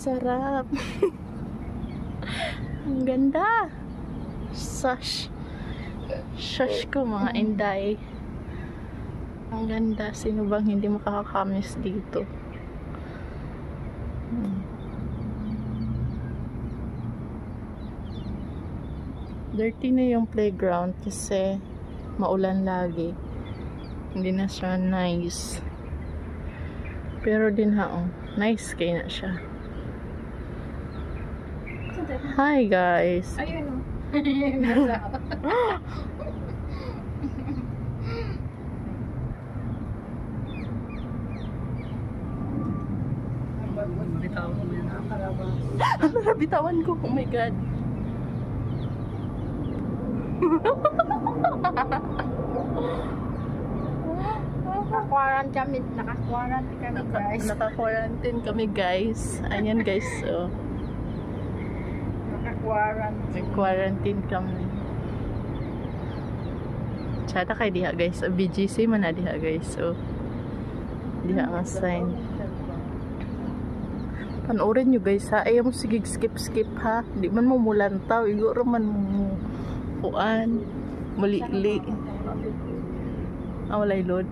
Sarap. Ang ganda. Sash. Sash ko mga inday. Ang ganda. Sino bang hindi makakakamis dito? Dirty na yung playground kasi maulan lagi. Hindi na siya nice. Pero din nice kay na siya. Hi guys. Ayun o. Bitawan ko. Oh my god. Naka-quarantine kami guys. Ayan guys. So, naka-quarantine kami. Tsada kay diha guys. BGC man na diha guys. So, diha ang sign. Panoorin nyo guys ha. Ayaw mo sige skip ha. Di man mo mulantaw. Iguro man mo kuan. Muli-li. Walay load.